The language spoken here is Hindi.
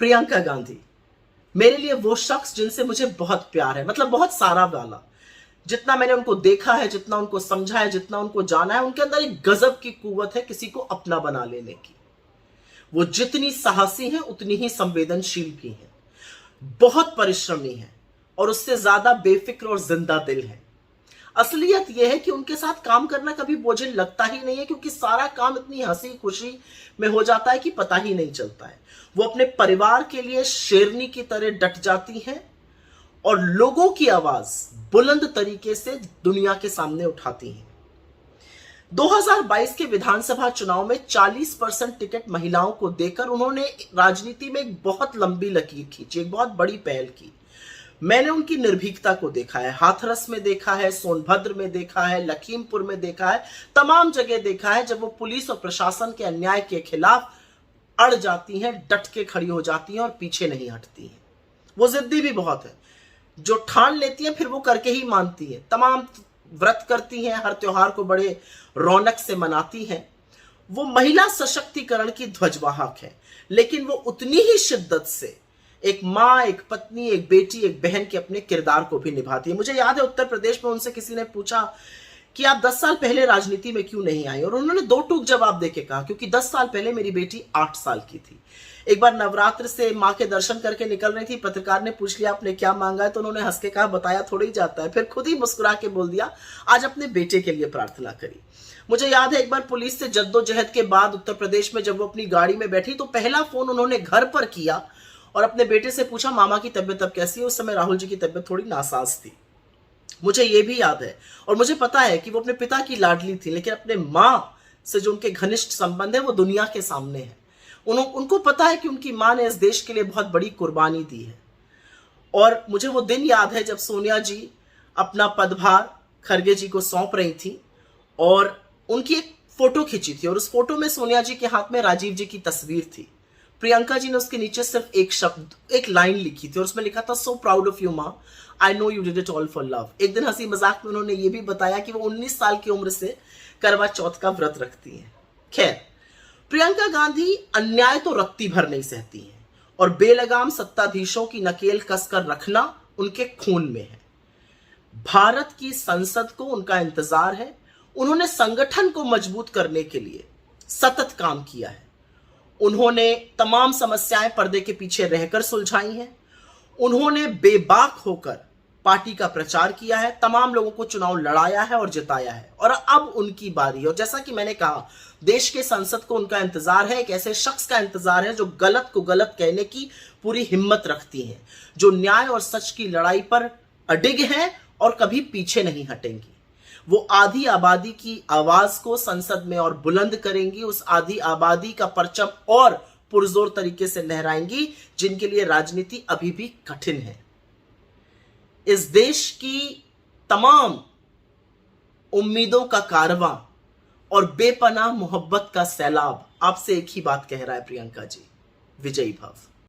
प्रियंका गांधी मेरे लिए वो शख्स जिनसे मुझे बहुत प्यार है, मतलब बहुत सारा वाला। जितना मैंने उनको देखा है, जितना उनको समझा है, जितना उनको जाना है, उनके अंदर एक गजब की कुव्वत है किसी को अपना बना लेने की। वो जितनी साहसी हैं उतनी ही संवेदनशील भी हैं, बहुत परिश्रमी हैं और उससे ज्यादा बेफिक्र और जिंदा दिल है। असलियत यह है कि उनके साथ काम करना कभी बोझिल लगता ही नहीं है, क्योंकि सारा काम इतनी हंसी खुशी में हो जाता है कि पता ही नहीं चलता है। वो अपने परिवार के लिए शेरनी की तरह डट जाती हैं और लोगों की आवाज बुलंद तरीके से दुनिया के सामने उठाती हैं। 2022 के विधानसभा चुनाव में 40% टिकट महिलाओं को देकर उन्होंने राजनीति में एक बहुत लंबी लकीर खींची, एक बहुत बड़ी पहल की। मैंने उनकी निर्भीकता को देखा है, हाथरस में देखा है, सोनभद्र में देखा है, लखीमपुर में देखा है, तमाम जगह देखा है। जब वो पुलिस और प्रशासन के अन्याय के खिलाफ अड़ जाती हैं, डट के खड़ी हो जाती हैं और पीछे नहीं हटती हैं। वो जिद्दी भी बहुत है, जो ठान लेती है फिर वो करके ही मानती है। तमाम व्रत करती हैं, हर त्योहार को बड़े रौनक से मनाती हैं। वो महिला सशक्तिकरण की ध्वजवाहक है, लेकिन वो उतनी ही शिद्दत से एक माँ, एक पत्नी, एक बेटी, एक बहन के अपने किरदार को भी निभाती है। मुझे याद है उत्तर प्रदेश में उनसे किसी ने पूछा कि आप 10 साल पहले राजनीति में क्यों नहीं आई, और उन्होंने दो टूक जवाब देके कहा, क्योंकि 10 साल पहले मेरी बेटी 8 साल की थी। एक बार नवरात्र से माँ के दर्शन करके निकल रही थी, पत्रकार ने पूछ लिया आपने क्या मांगा है, तो उन्होंने हंस के कहा बताया थोड़ी जाता है, फिर खुद ही मुस्कुरा के बोल दिया आज अपने बेटे के लिए प्रार्थना करी। मुझे याद है एक बार पुलिस से जद्दोजहद के बाद उत्तर प्रदेश में जब वो अपनी गाड़ी में बैठी तो पहला फोन उन्होंने घर पर किया और अपने बेटे से पूछा मामा की तबीयत अब कैसी है। उस समय राहुल जी की तबीयत थोड़ी नासाज थी, मुझे ये भी याद है। और मुझे पता है कि वो अपने पिता की लाडली थी, लेकिन अपने माँ से जो उनके घनिष्ठ संबंध है वो दुनिया के सामने है। उनको पता है कि उनकी माँ ने इस देश के लिए बहुत बड़ी कुर्बानी दी है। और मुझे वो दिन याद है जब सोनिया जी अपना पदभार खरगे जी को सौंप रही थी और उनकी एक फोटो खींची थी, और उस फोटो में सोनिया जी के हाथ में राजीव जी की तस्वीर थी। प्रियंका जी ने उसके नीचे सिर्फ एक शब्द, एक लाइन लिखी थी और उसमें लिखा था सो प्राउड ऑफ यू माँ, I know you did it all for love. एक दिन हंसी मजाक में उन्होंने ये भी बताया कि वो 19 साल की उम्र से करवा चौथ का व्रत रखती हैं। खैर, प्रियंका गांधी अन्याय तो रत्ती भर नहीं सहती हैं और बेलगाम सत्ताधीशों की नकेल कसकर रखना उनके खून में है। भारत की संसद को उनका इंतजार है। उन्होंने संगठन को मजबूत करने के लिए सतत काम किया है। उन्होंने तमाम समस्याएं पर्दे के पीछे रहकर सुलझाई हैं। उन्होंने बेबाक होकर पार्टी का प्रचार किया है, तमाम लोगों को चुनाव लड़ाया है और जिताया है, और अब उनकी बारी। और जैसा कि मैंने कहा, देश के संसद को उनका इंतजार है, एक ऐसे शख्स का इंतजार है जो गलत को गलत कहने की पूरी हिम्मत रखती हैं, जो न्याय और सच की लड़ाई पर अडिग हैं और कभी पीछे नहीं हटेंगी। वो आधी आबादी की आवाज को संसद में और बुलंद करेंगी, उस आधी आबादी का परचम और पुरजोर तरीके से लहराएंगी जिनके लिए राजनीति अभी भी कठिन है। इस देश की तमाम उम्मीदों का कारवां और बेपनाह मोहब्बत का सैलाब आपसे एक ही बात कह रहा है प्रियंका जी, विजयी भव।